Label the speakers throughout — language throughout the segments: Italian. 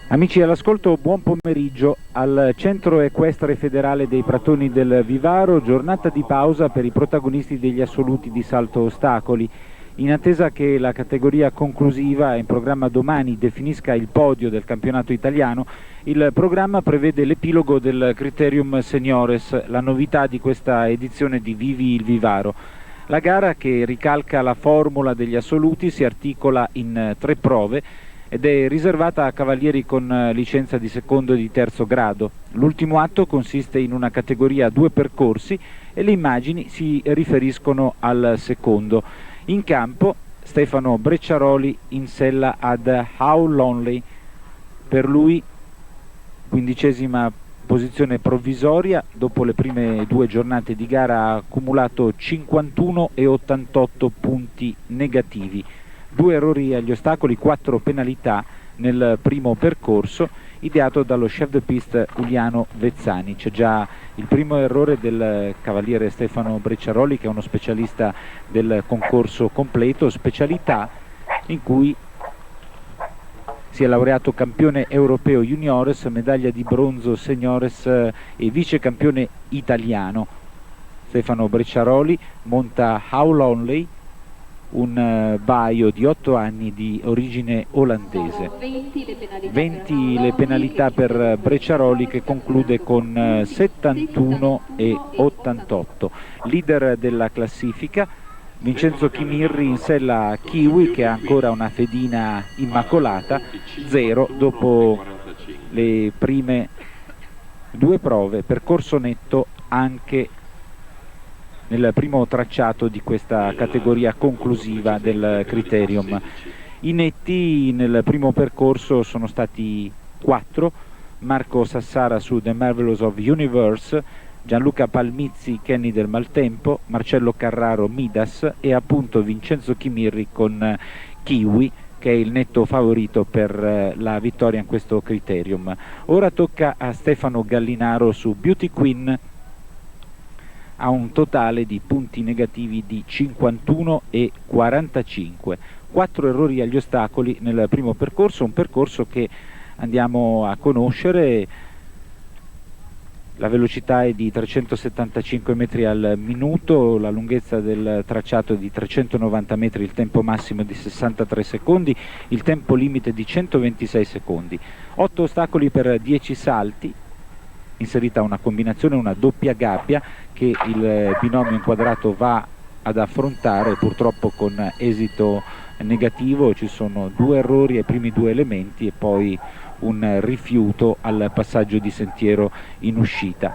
Speaker 1: Amici all'ascolto, buon pomeriggio. Al Centro Equestre Federale dei Pratoni del Vivaro, giornata di pausa per i protagonisti degli assoluti di salto ostacoli. In attesa che la categoria conclusiva in programma domani definisca il podio del campionato italiano, il programma prevede l'epilogo del Criterium Seniores, la novità di questa edizione di Vivi il Vivaro. La gara, che ricalca la formula degli assoluti, si articola in 3 prove ed è riservata a cavalieri con licenza di secondo e di terzo grado. L'ultimo atto consiste in una categoria a 2 percorsi e le immagini si riferiscono al secondo. In campo Stefano Brecciaroli in sella ad How Lonely. Per lui 15ª posizione provvisoria, dopo le prime 2 giornate di gara ha accumulato 51 e 88 punti negativi. 2 errori agli ostacoli, 4 penalità nel primo percorso, ideato dallo chef de piste Uliano Vezzani. C'è già il primo errore del cavaliere Stefano Brecciaroli, che è uno specialista del concorso completo, specialità in cui si è laureato campione europeo juniores, medaglia di bronzo seniores e vice campione italiano. Stefano Brecciaroli monta How Lonely, un baio di 8 anni di origine olandese. 20 le penalità per Brecciaroli, che conclude con 71 e 88. Leader della classifica Vincenzo Chimirri in sella a Kiwi, che ha ancora una fedina immacolata, 0 dopo le prime 2 prove, percorso netto anche nel primo tracciato di questa categoria conclusiva del Criterium. I netti nel primo percorso sono stati 4: Marco Sassara su The Marvelous of Universe, Gianluca Palmizzi Kenny del Maltempo, Marcello Carraro Midas e appunto Vincenzo Chimirri con Kiwi, che è il netto favorito per la vittoria in questo Criterium. Ora tocca a Stefano Gallinaro su Beauty Queen. Ha un totale di punti negativi di 51 e 45. 4 errori agli ostacoli nel primo percorso, un percorso che andiamo a conoscere. La velocità è di 375 metri al minuto, la lunghezza del tracciato è di 390 metri, il tempo massimo di 63 secondi, il tempo limite di 126 secondi. 8 ostacoli per 10 salti, inserita una combinazione, una doppia gabbia, che il binomio inquadrato va ad affrontare, purtroppo con esito negativo. Ci sono 2 errori ai primi 2 elementi e poi un rifiuto al passaggio di sentiero in uscita.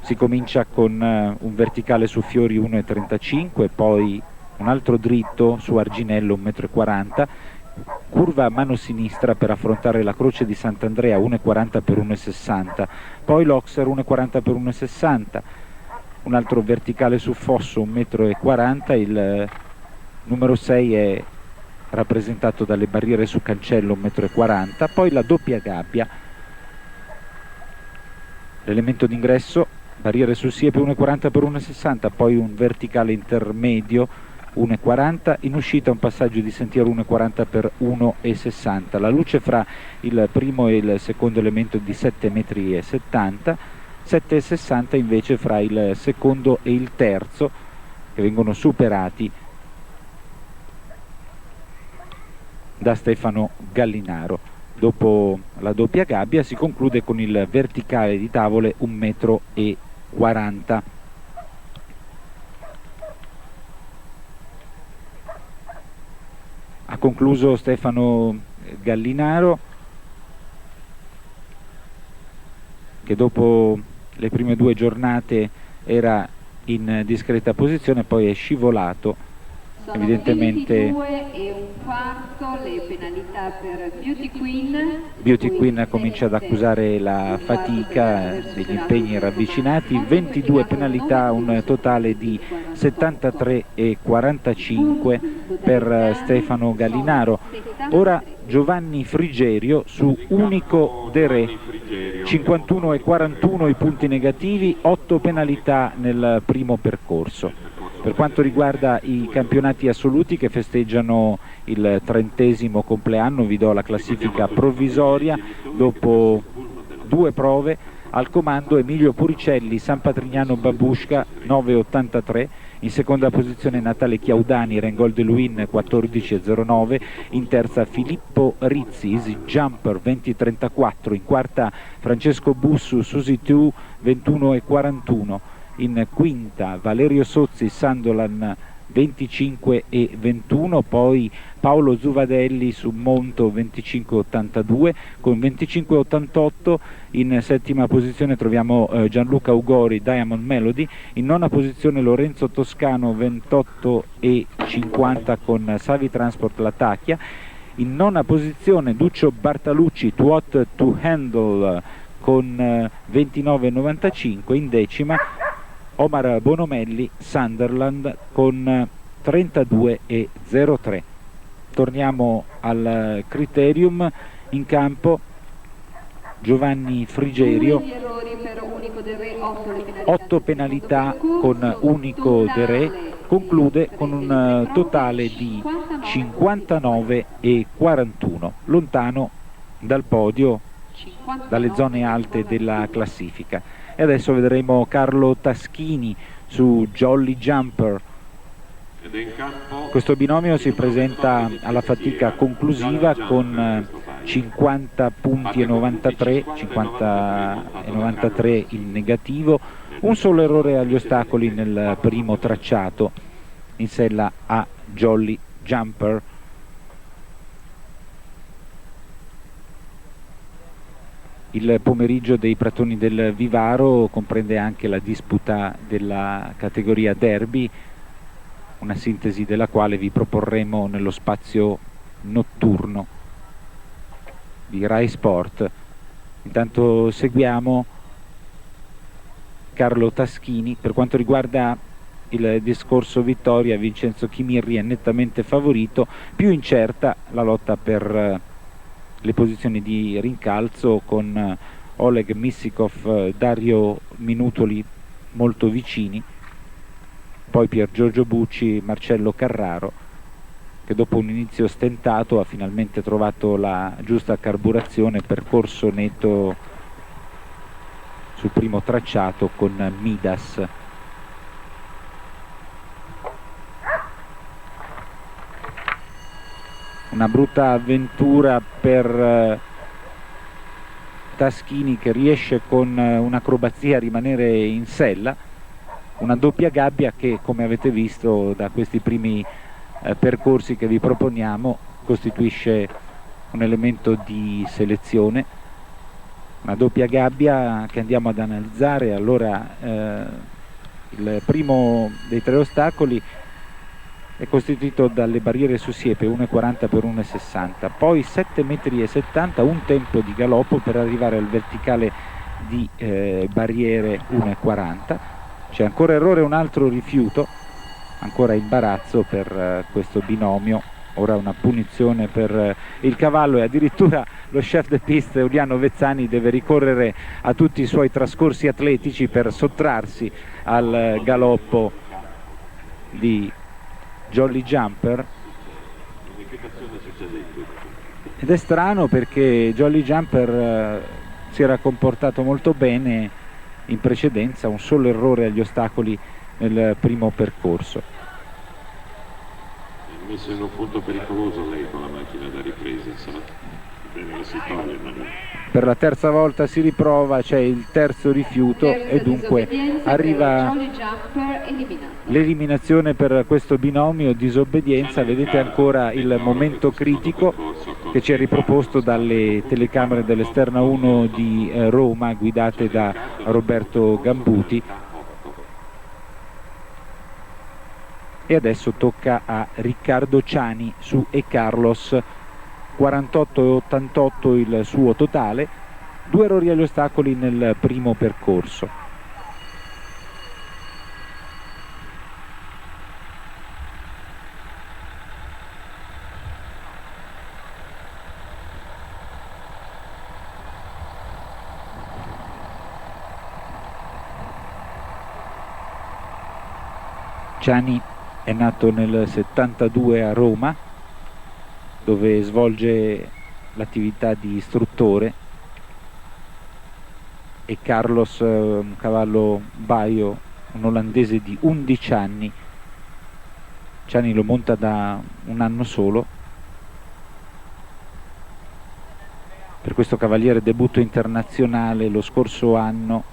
Speaker 1: Si comincia con un verticale su Fiori 1,35, poi un altro dritto su Arginello 1,40 m, curva a mano sinistra per affrontare la croce di Sant'Andrea 1,40 per 1,60, poi l'Oxer 1,40 per 1,60, un altro verticale su Fosso 1,40 m, il numero 6 è rappresentato dalle barriere su Cancello 1,40 m, poi la doppia gabbia, l'elemento d'ingresso, barriere su Siepe 1,40 per 1,60, poi un verticale intermedio 1,40, in uscita un passaggio di sentiero 1,40 per 1,60. La luce fra il primo e il secondo elemento è di 7,70 metri, 7,60 invece fra il secondo e il terzo, che vengono superati da Stefano Gallinaro. Dopo la doppia gabbia si conclude con il verticale di tavole 1,40 m. Ha concluso Stefano Gallinaro, che dopo le prime 2 giornate era in discreta posizione, poi è scivolato.
Speaker 2: Sono
Speaker 1: Evidentemente
Speaker 2: 22 e un quarto le penalità per Beauty Queen.
Speaker 1: Beauty Queen comincia ad accusare la fatica degli impegni ravvicinati. 22 penalità, un totale di 73 e 45 per Stefano Gallinaro. Ora Giovanni Frigerio su Unico De Re, 51 e 41 i punti negativi, 8 penalità nel primo percorso. Per quanto riguarda i campionati assoluti che festeggiano il 30° compleanno, vi do la classifica provvisoria dopo 2 prove. Al comando Emilio Puricelli, San Patrignano Babushka 9,83, in seconda posizione Natale Chiaudani, Rengol de Luin 14,09, in terza Filippo Rizzi, Easy Jumper 20,34, in quarta Francesco Bussu, Susi 2 21,41, in quinta Valerio Sozzi, Sandolan 25,21, poi Paolo Zuvadelli su Monto 25,82, con 25,88 in settima posizione troviamo Gianluca Ugori, Diamond Melody, in nona posizione Lorenzo Toscano 28,50 con Savi Transport Latacchia, in nona posizione Duccio Bartalucci, Too Hot to Handle con 29,95, in decima Omar Bonomelli, Sunderland con 32,03. Torniamo al criterium. In campo Giovanni Frigerio, 8 penalità con unico De Re, conclude con un totale di 59,41, lontano dal podio, dalle zone alte della classifica. E adesso vedremo Carlo Taschini su Jolly Jumper. Questo binomio si presenta alla fatica conclusiva con 50 punti e 93, 50 e 93 in negativo, un solo errore agli ostacoli nel primo tracciato in sella a Jolly Jumper. Il pomeriggio dei Pratoni del Vivaro comprende anche la disputa della categoria derby, una sintesi della quale vi proporremo nello spazio notturno di Rai Sport. Intanto seguiamo Carlo Taschini. Per quanto riguarda il discorso vittoria, Vincenzo Chimirri è nettamente favorito, più incerta la lotta per le posizioni di rincalzo con Oleg Missikov, Dario Minutoli molto vicini, poi Pier Giorgio Bucci, Marcello Carraro, che dopo un inizio stentato ha finalmente trovato la giusta carburazione, percorso netto sul primo tracciato con Midas. Una brutta avventura per Taschini, che riesce con un'acrobazia a rimanere in sella, una doppia gabbia che, come avete visto da questi primi percorsi che vi proponiamo, costituisce un elemento di selezione. Una doppia gabbia che andiamo ad analizzare. Allora il primo dei 3 ostacoli è costituito dalle barriere su siepe 1,40 per 1,60, poi 7,70 metri, un tempo di galoppo per arrivare al verticale di barriere 1,40. C'è ancora errore, un altro rifiuto, ancora imbarazzo per questo binomio. Ora una punizione per il cavallo e addirittura lo chef de piste Giuliano Vezzani deve ricorrere a tutti i suoi trascorsi atletici per sottrarsi al galoppo di Jolly Jumper. Ed è strano perché Jolly Jumper si era comportato molto bene in precedenza, un solo errore agli ostacoli nel primo percorso.
Speaker 3: È messo in un punto pericoloso lei con la macchina da ripresa, sa? Bene, la si toglie, ma
Speaker 1: per la terza volta si riprova, c'è il terzo rifiuto e dunque arriva l'eliminazione per questo binomio disobbedienza. Vedete ancora il momento critico che ci è riproposto dalle telecamere dell'Esterna 1 di Roma, guidate da Roberto Gambuti. E adesso tocca a Riccardo Ciani su E Carlos, 48,88 il suo totale, 2 errori agli ostacoli nel primo percorso. Ciani è nato nel 72 a Roma, dove svolge l'attività di istruttore, e Carlos, un cavallo baio, un olandese di 11 anni. Ciani lo monta da un anno solo. Per questo cavaliere debutto internazionale lo scorso anno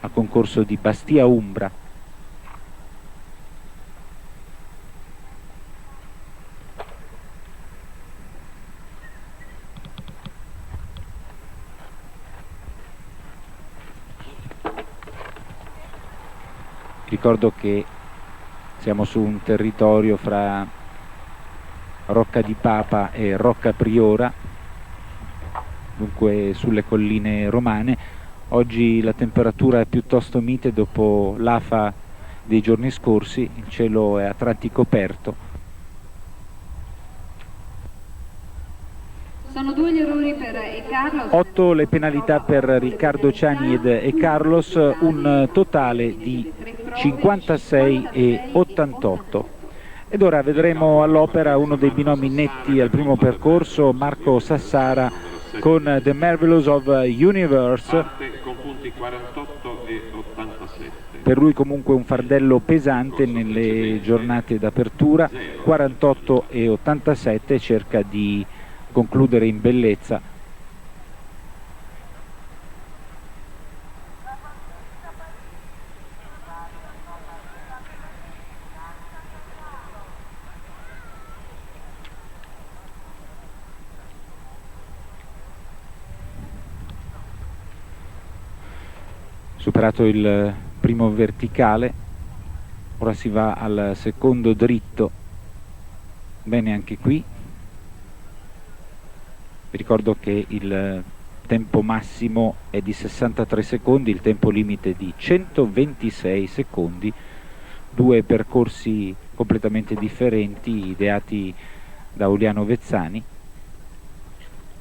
Speaker 1: al concorso di Bastia Umbra. Ricordo che siamo su un territorio fra Rocca di Papa e Rocca Priora, dunque sulle colline romane. Oggi la temperatura è piuttosto mite dopo l'afa dei giorni scorsi, il cielo è a tratti coperto.
Speaker 2: Sono 2 gli errori per E. Carlos.
Speaker 1: 8 le penalità per Riccardo Ciani ed E. Carlos, un totale di 56 e 88. Ed ora vedremo all'opera uno dei binomi netti al primo percorso, Marco Sassara con The Marvelous of Universe.
Speaker 3: Con punti 48 e 87.
Speaker 1: Per lui comunque un fardello pesante nelle giornate d'apertura, 48 e 87, cerca di concludere in bellezza. Superato il primo verticale, ora si va al secondo dritto. Bene anche qui. Vi ricordo che il tempo massimo è di 63 secondi, il tempo limite di 126 secondi, 2 percorsi completamente differenti ideati da Uliano Vezzani.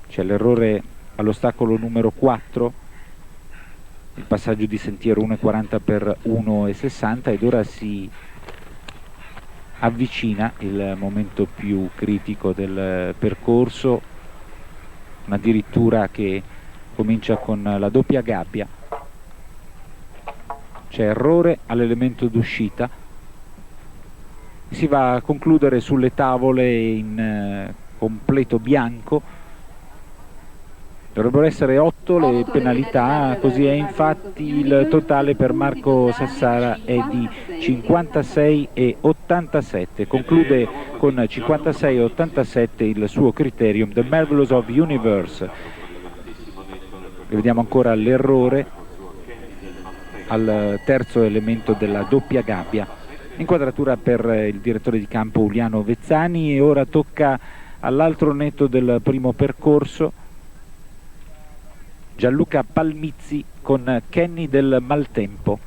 Speaker 1: C'è l'errore all'ostacolo numero 4, il passaggio di sentiero 1,40 per 1,60, ed ora si avvicina il momento più critico del percorso, addirittura che comincia con la doppia gabbia. C'è errore all'elemento d'uscita, si va a concludere sulle tavole in completo bianco. Dovrebbero essere 8 le penalità, così è. Infatti il totale per Marco Sassara è di 56 e 87. Conclude con 56 e 87 il suo criterium, The Marvelous of Universe. E vediamo ancora l'errore al terzo elemento della doppia gabbia. Inquadratura per il direttore di campo Uliano Vezzani, e ora tocca all'altro netto del primo percorso, Gianluca Palmizzi con Kenny del Maltempo.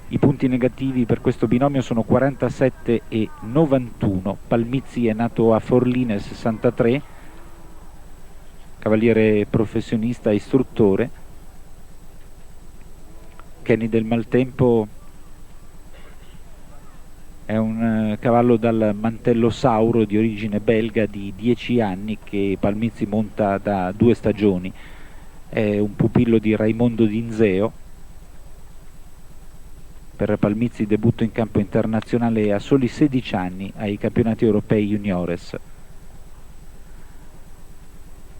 Speaker 1: I punti negativi per questo binomio sono 47 e 91. Palmizzi è nato a Forlì nel 63, cavaliere professionista e istruttore. Kenny del Maltempo è un cavallo dal mantello Sauro di origine belga di 10 anni che Palmizzi monta da 2 stagioni. È un pupillo di Raimondo Dinzeo. Per Palmizzi debutto in campo internazionale a soli 16 anni ai campionati europei juniores.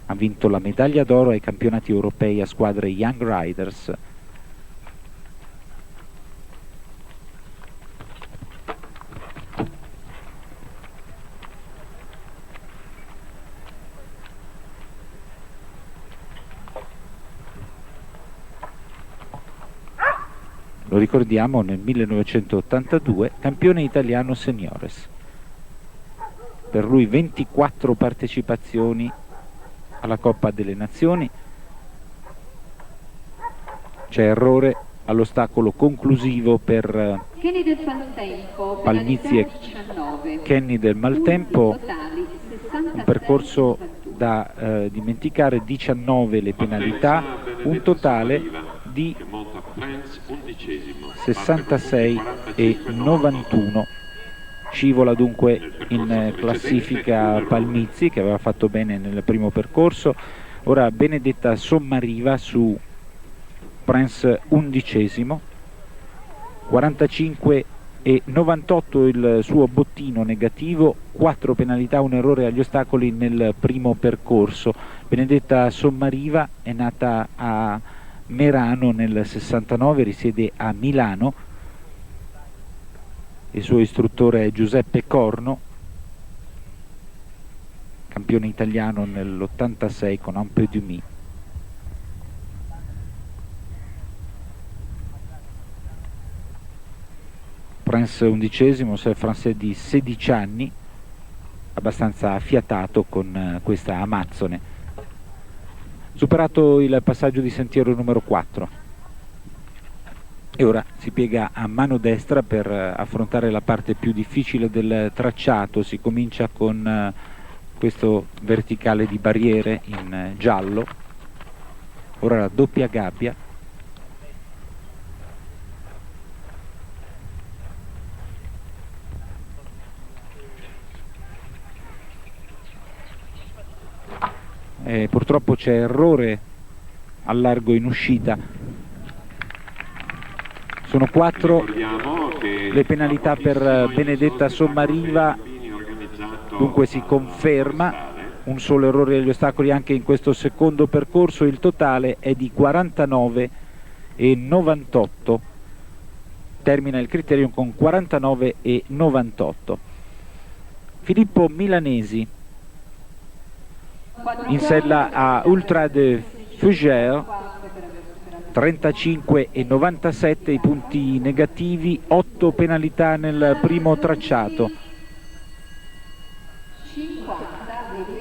Speaker 1: Ha vinto la medaglia d'oro ai campionati europei a squadre Young Riders. Lo ricordiamo, nel 1982 campione italiano seniores. Per lui 24 partecipazioni alla Coppa delle Nazioni. C'è errore all'ostacolo conclusivo per
Speaker 2: Kenny del Maltempo,
Speaker 1: Palmizzi e
Speaker 2: 19.
Speaker 1: Kenny del Maltempo.
Speaker 2: Totali,
Speaker 1: Un percorso da dimenticare, 19 le penalità, un totale di 66 e 91. Scivola dunque in classifica Palmizzi, che aveva fatto bene nel primo percorso. Ora Benedetta Sommariva su Prince 11°, 45 e 98 il suo bottino negativo, 4 penalità, un errore agli ostacoli nel primo percorso. Benedetta Sommariva è nata a Merano nel 69, risiede a Milano. Il suo istruttore è Giuseppe Corno, campione italiano nell'86 con Un peu du Mi. Prince 11°, c'est francese di 16 anni, abbastanza affiatato con questa Amazzone. Superato il passaggio di sentiero numero 4. E ora si piega a mano destra per affrontare la parte più difficile del tracciato. Si comincia con questo verticale di barriere in giallo. Ora la doppia gabbia. Purtroppo c'è errore al largo in uscita. Sono 4 le penalità per Benedetta Sommariva, dunque si conferma un solo errore agli ostacoli anche in questo secondo percorso. Il totale è di 49 e 98, termina il criterium con 49 e 98. Filippo Milanesi in sella a Ultra de Fougères, 35 e 97 i punti negativi, 8 penalità nel primo tracciato.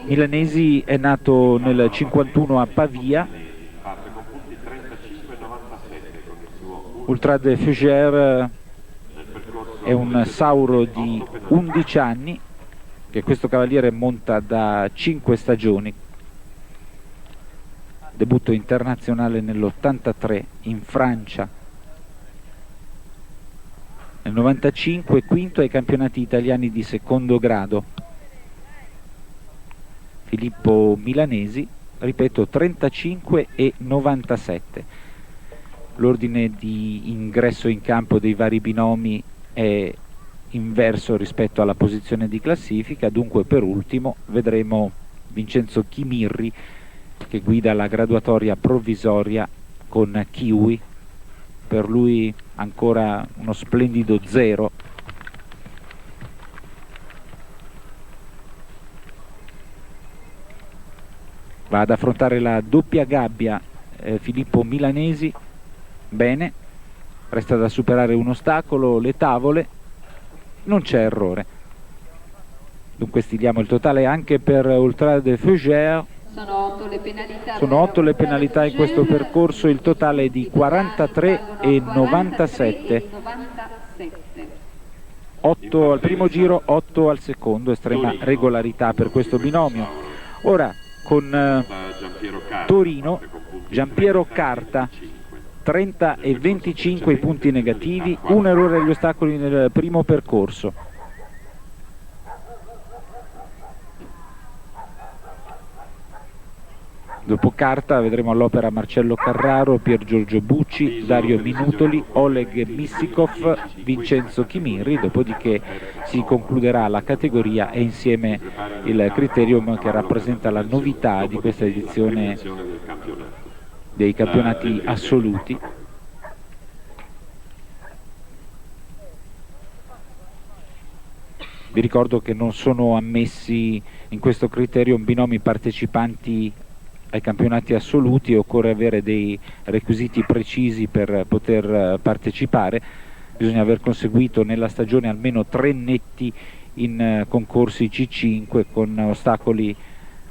Speaker 1: Milanesi è nato nel 51 a Pavia. Ultra de Fougères è un sauro di 11 anni che questo cavaliere monta da 5 stagioni. Debutto internazionale nell'83 in Francia, nel 95 quinto ai campionati italiani di secondo grado. Filippo Milanesi, ripeto, 35 e 97. L'ordine di ingresso in campo dei vari binomi è inverso rispetto alla posizione di classifica, dunque per ultimo vedremo Vincenzo Chimirri, che guida la graduatoria provvisoria con Kiwi. Per lui ancora uno splendido 0. Va ad affrontare la doppia gabbia Filippo Milanesi. Bene, resta da superare un ostacolo, le tavole, non c'è errore. Dunque stiliamo il totale anche per Ultra de Fougères. Sono 8 le penalità in questo percorso, il totale è di 43 e 97. 8 al primo giro, 8 al secondo, estrema regolarità per questo binomio. Ora con Torino, Giampiero Carta, 30 e 25 i punti negativi, un errore agli ostacoli nel primo percorso. Dopo Carta vedremo all'opera Marcello Carraro, Pier Giorgio Bucci, Dario Minutoli, Oleg Missikov, Vincenzo Chimirri, dopodiché si concluderà la categoria e insieme il criterium che rappresenta la novità di questa edizione dei campionati assoluti. Vi ricordo che non sono ammessi in questo criterium binomi partecipanti ai campionati assoluti, occorre avere dei requisiti precisi per poter partecipare. Bisogna aver conseguito nella stagione almeno 3 netti in concorsi C5 con ostacoli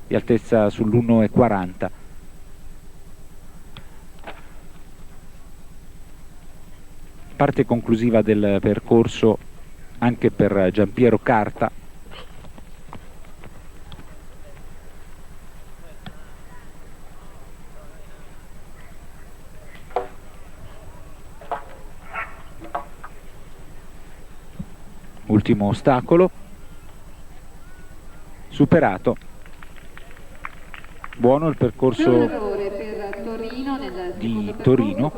Speaker 1: di altezza sull'1,40. Parte conclusiva del percorso anche per Giampiero Carta. Ultimo ostacolo superato. Buono il percorso di Torino,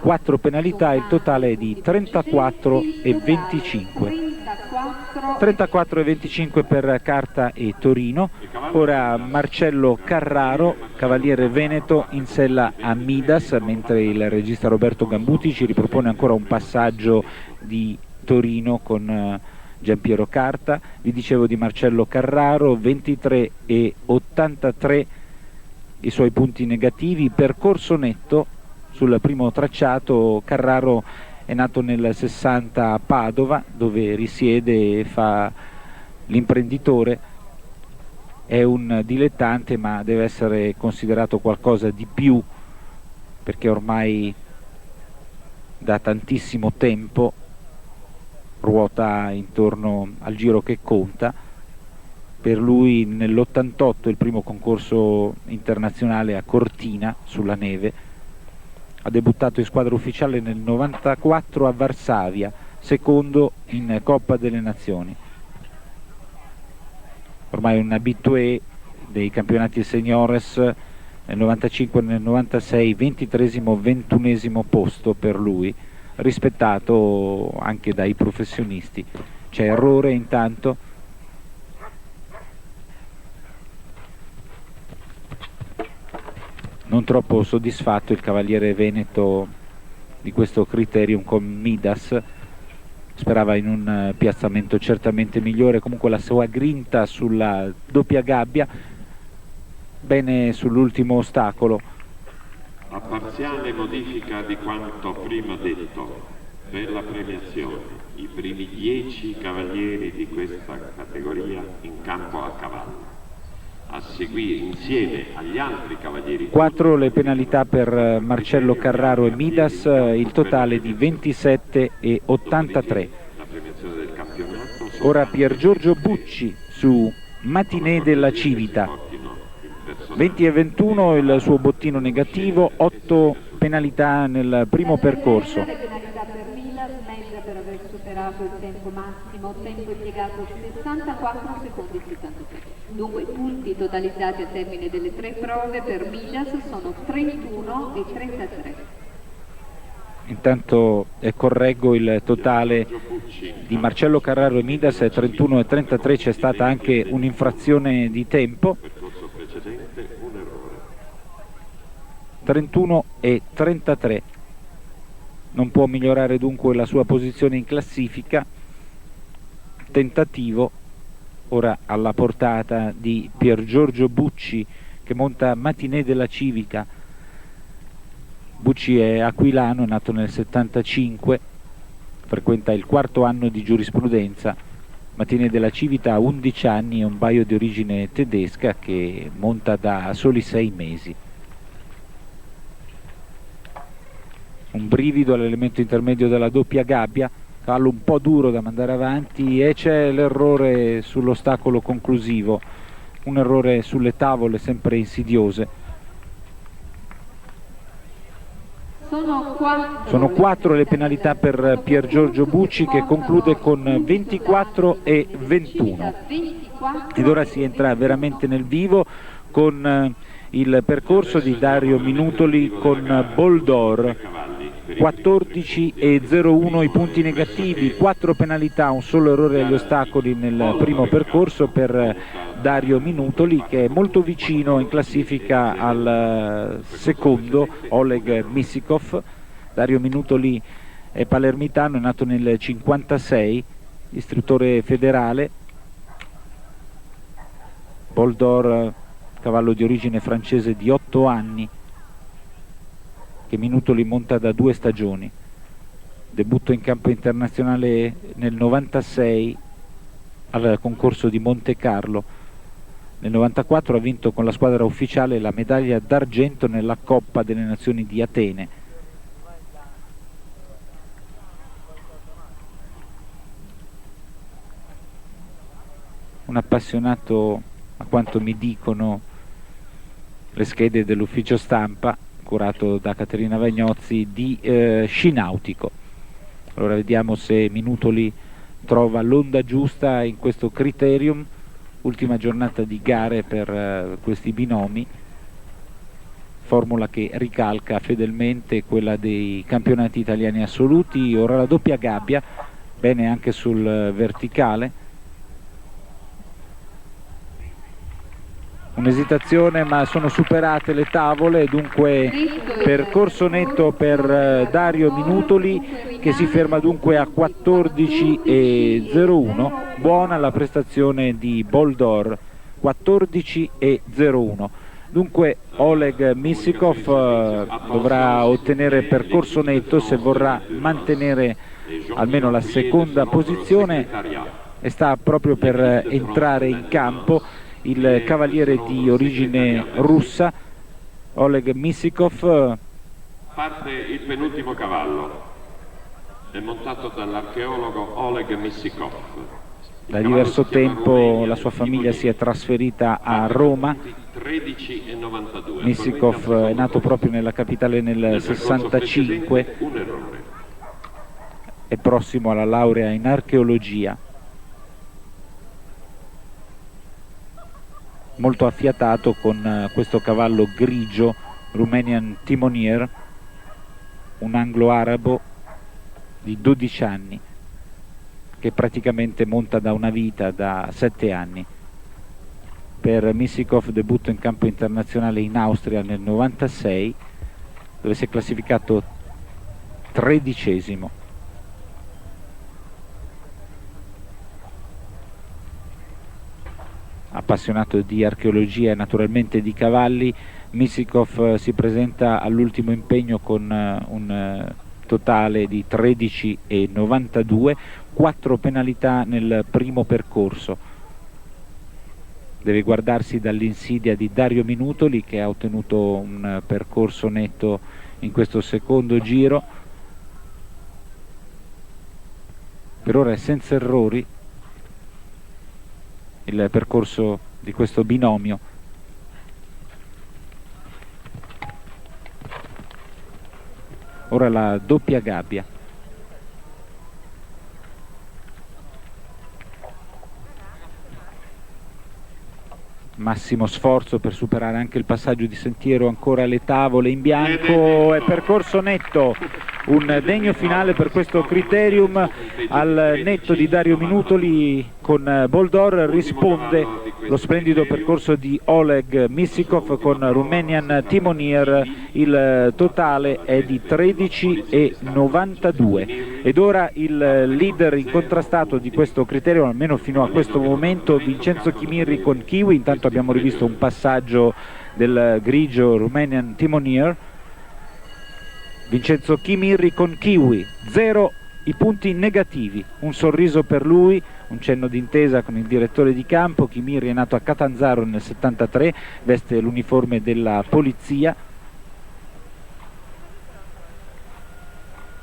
Speaker 1: 4 penalità, il totale è di 34 e 25. 34 e 25 per Carta e Torino. Ora Marcello Carraro, cavaliere veneto, in sella a Midas, mentre il regista Roberto Gambuti ci ripropone ancora un passaggio di Torino con Giampiero Carta. Vi dicevo di Marcello Carraro, 23 e 83 i suoi punti negativi. Percorso netto sul primo tracciato. Carraro è nato nel 60 a Padova, dove risiede e fa l'imprenditore. È un dilettante, ma deve essere considerato qualcosa di più, perché ormai da tantissimo tempo ruota intorno al giro che conta. Per lui nell'88 il primo concorso internazionale a Cortina sulla neve, ha debuttato in squadra ufficiale nel 94 a Varsavia, secondo in Coppa delle Nazioni. Ormai un habitué dei campionati seniores, nel 95 e nel 96 23esimo, 21esimo posto per lui, rispettato anche dai professionisti. C'è errore intanto, non troppo soddisfatto il cavaliere veneto di questo criterium con Midas, sperava in un piazzamento certamente migliore. Comunque la sua grinta sulla doppia gabbia, bene sull'ultimo ostacolo.
Speaker 3: A parziale modifica di quanto prima detto, per la premiazione, i primi 10 cavalieri di questa categoria in campo a cavallo, a seguire insieme agli altri cavalieri.
Speaker 1: 4 le penalità per Marcello Carraro e Midas, il totale di 27 e 83.
Speaker 3: La premiazione del campionato.
Speaker 1: Ora Pier Giorgio Bucci su Matinée della Civita, 20 e 21 il suo bottino negativo, 8 penalità nel primo percorso.
Speaker 2: Le penalità per Milas, mezza per aver superato il tempo massimo, tempo impiegato 64 secondi e 73. Dunque i punti totalizzati a termine delle 3 prove per Milas sono 31 e 33.
Speaker 1: Intanto correggo il totale di Marcello Carraro e Midas, è 31 e 33, c'è stata anche un'infrazione di tempo. 31 e 33, non può migliorare dunque la sua posizione in classifica. Tentativo ora alla portata di Pier Giorgio Bucci, che monta Matinée della Civica. Bucci è aquilano, è nato nel 75, frequenta il 4º anno di giurisprudenza. Matinée della Civica ha 11 anni, è un baio di origine tedesca che monta da soli 6 mesi. Un brivido all'elemento intermedio della doppia gabbia, cavallo un po' duro da mandare avanti, e c'è l'errore sull'ostacolo conclusivo, un errore sulle tavole sempre insidiose. Sono 4 le penalità per Pier Giorgio Bucci, che conclude con 24 e 21. Ed ora si entra veramente nel vivo con il percorso di Dario Minutoli con Boldor. 14 e 01 i punti negativi, 4 penalità, un solo errore agli ostacoli nel primo percorso per Dario Minutoli, che è molto vicino in classifica al secondo Oleg Missikov. Dario Minutoli è palermitano, è nato nel 56, istruttore federale. Boldor, cavallo di origine francese di 8 anni, che Minutoli monta da 2 stagioni. Debutto in campo internazionale nel 96 al concorso di Monte Carlo. Nel 94 ha vinto con la squadra ufficiale la medaglia d'argento nella Coppa delle Nazioni di Atene. Un appassionato, a quanto mi dicono le schede dell'ufficio stampa, curato da Caterina Vagnozzi, di sci nautico. Allora vediamo se Minutoli trova l'onda giusta in questo criterium, ultima giornata di gare per questi binomi, formula che ricalca fedelmente quella dei campionati italiani assoluti. Ora la doppia gabbia, bene anche sul verticale, un'esitazione ma sono superate le tavole, dunque percorso netto per Dario Minutoli, che si ferma dunque a 14,01. Buona la prestazione di Boldor, 14,01. Dunque Oleg Missikov dovrà ottenere percorso netto se vorrà mantenere almeno la seconda posizione, e sta proprio per entrare in campo il cavaliere di origine russa Oleg Missikov.
Speaker 3: Parte il penultimo cavallo, è montato dall'archeologo Oleg Missikov.
Speaker 1: Da diverso tempo la sua famiglia si è trasferita a Roma. Missikov è nato proprio nella capitale nel 65, è prossimo alla laurea in archeologia. Molto affiatato con questo cavallo grigio, Romanian Timonier, un anglo-arabo di 12 anni, che praticamente monta da una vita, da 7 anni. Per Missikov debutto in campo internazionale in Austria nel 96, dove si è classificato 13°. Appassionato di archeologia e naturalmente di cavalli, Missikov si presenta all'ultimo impegno con un totale di 13,92, 4 penalità nel primo percorso. Deve guardarsi dall'insidia di Dario Minutoli, che ha ottenuto un percorso netto in questo secondo giro. Per ora è senza errori il percorso di questo binomio. Ora la doppia gabbia. Massimo sforzo per superare anche il passaggio di sentiero, ancora le tavole in bianco, e percorso netto. Un degno finale per questo criterium al netto di Dario Minutoli. Con Boldor risponde lo splendido percorso di Oleg Missikov con Romanian Timonier. Il totale è di 13,92 ed ora il leader incontrastato di questo criterium, almeno fino a questo momento, Vincenzo Chimirri con Kiwi. Intanto abbiamo rivisto un passaggio del grigio Romanian Timonier. Vincenzo Chimirri con Kiwi, 0 i punti negativi, un sorriso per lui, un cenno d'intesa con il direttore di campo. Chimirri è nato a Catanzaro nel 73, veste l'uniforme della polizia.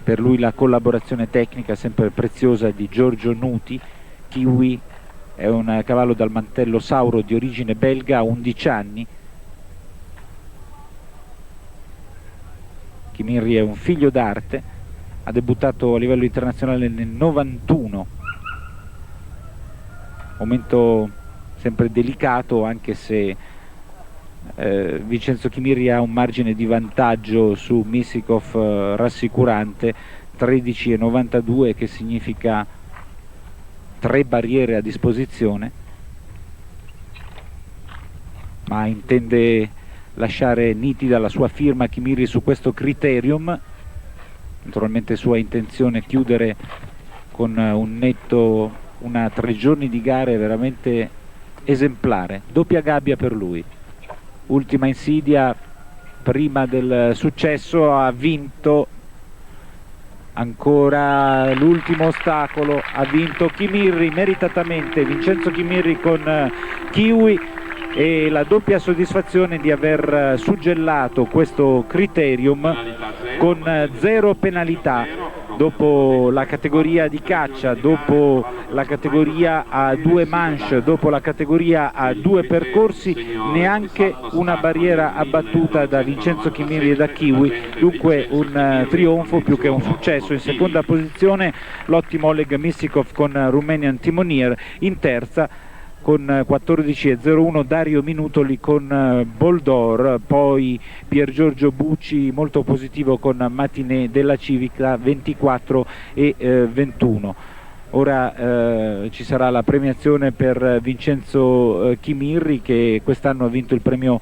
Speaker 1: Per lui la collaborazione tecnica è sempre preziosa di Giorgio Nuti. Kiwi è un cavallo dal mantello sauro di origine belga, a 11 anni. Chimirri è un figlio d'arte, ha debuttato a livello internazionale nel 91, momento sempre delicato, anche se Vincenzo Chimirri ha un margine di vantaggio su Missikov rassicurante, 13,92, che significa 3 barriere a disposizione, ma intende lasciare nitida la sua firma Chimirri su questo criterium. Naturalmente sua intenzione chiudere con un netto, una 3 giorni di gare veramente esemplare. Doppia gabbia per lui, ultima insidia prima del successo. Ha vinto ancora l'ultimo ostacolo, ha vinto Chimirri meritatamente, Vincenzo Chimirri con Kiwi, e la doppia soddisfazione di aver suggellato questo criterium con 0 penalità. dopo la categoria di caccia, dopo la categoria a 2 manche, dopo la categoria a 2 percorsi, neanche una barriera abbattuta da Vincenzo Chimirri e da Kiwi, dunque un trionfo più che un successo. In seconda posizione l'ottimo Oleg Missikov con Romanian Timonier, in terza con 14,01 Dario Minutoli con Boldor, poi Pier Giorgio Bucci molto positivo con Matinée della Civica 24,21. Ora ci sarà la premiazione per Vincenzo Chimirri, che quest'anno ha vinto il premio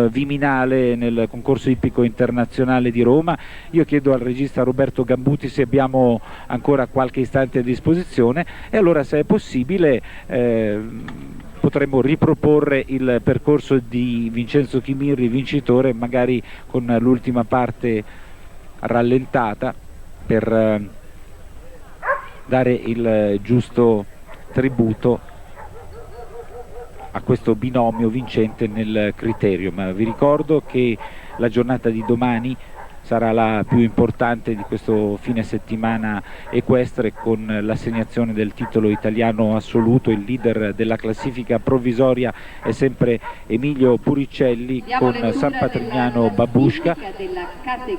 Speaker 1: Viminale nel concorso ippico internazionale di Roma. Io chiedo al regista Roberto Gambuti se abbiamo ancora qualche istante a disposizione, e allora, se è possibile, potremmo riproporre il percorso di Vincenzo Chimirri vincitore, magari con l'ultima parte rallentata, per dare il giusto tributo a questo binomio vincente nel criterium. Vi ricordo che la giornata di domani sarà la più importante di questo fine settimana equestre, con l'assegnazione del titolo italiano assoluto. Il leader della classifica provvisoria è sempre Emilio Puricelli con San Patrignano Babushka,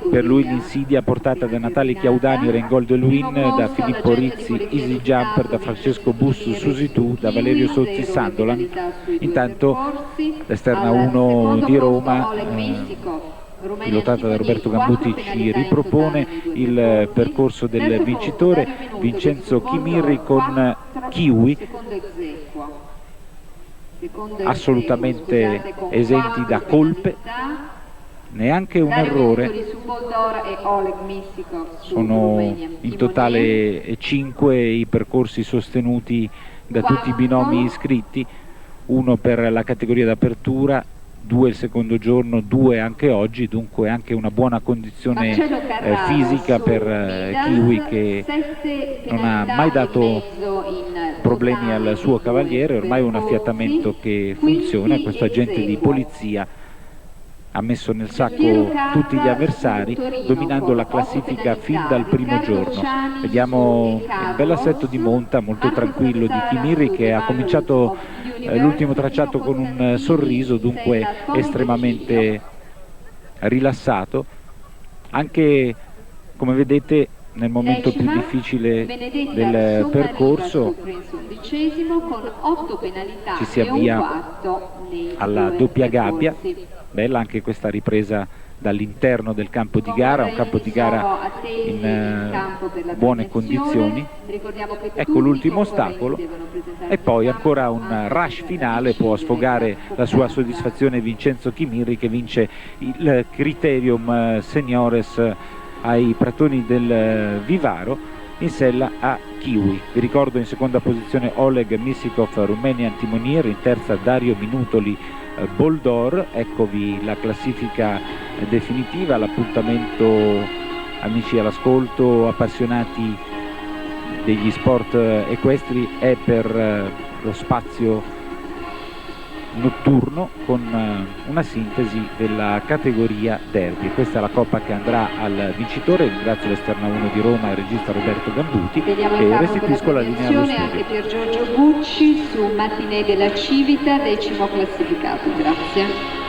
Speaker 1: per lui l'insidia portata da Natale Chiaudani Rengol de Luin, da Filippo Rizzi Easy Jumper, da Francesco Bussu Susi Tu, da Valerio Sozzi Sandolan. Intanto l'esterna 1 di Roma, pilotata da Roberto Gambuti, ci ripropone il percorso del vincitore Vincenzo Chimirri con Kiwi, assolutamente esenti da colpe, neanche un errore. Sono in totale 5 i percorsi sostenuti da tutti i binomi iscritti, 1 per la categoria d'apertura, 2 il secondo giorno, 2 anche oggi, dunque anche una buona condizione fisica per Kiwi, che non ha mai dato problemi al suo cavaliere, ormai un affiatamento che funziona. Questo agente di polizia ha messo nel sacco tutti gli avversari, dominando la classifica fin dal primo giorno. Vediamo il bel assetto di monta molto tranquillo di Chimirri, che ha cominciato l'ultimo tracciato con un sorriso, dunque estremamente rilassato, anche, come vedete, nel momento più difficile del percorso. Ci si avvia alla doppia gabbia. Bella anche questa ripresa dall'interno del campo di gara, un campo di gara in buone condizioni. Ecco l'ultimo ostacolo, e poi ancora un rush finale. Può sfogare la sua soddisfazione Vincenzo Chimirri, che vince il Criterium Seniores ai Pratoni del Vivaro in sella a Kiwi. Vi ricordo in seconda posizione Oleg Missikov Romanian Timonier, in terza Dario Minutoli Boldor. Eccovi la classifica definitiva. L'appuntamento, amici all'ascolto, appassionati degli sport equestri, è per lo spazio notturno, con una sintesi della categoria derby. Questa è la coppa che andrà al vincitore. Ringrazio l'esterna 1 di Roma e il regista Roberto Gambuti, e restituisco la linea allo studio.
Speaker 2: Anche Pier Giorgio Bucci su Matinée della Civita, 10° classificato. Grazie.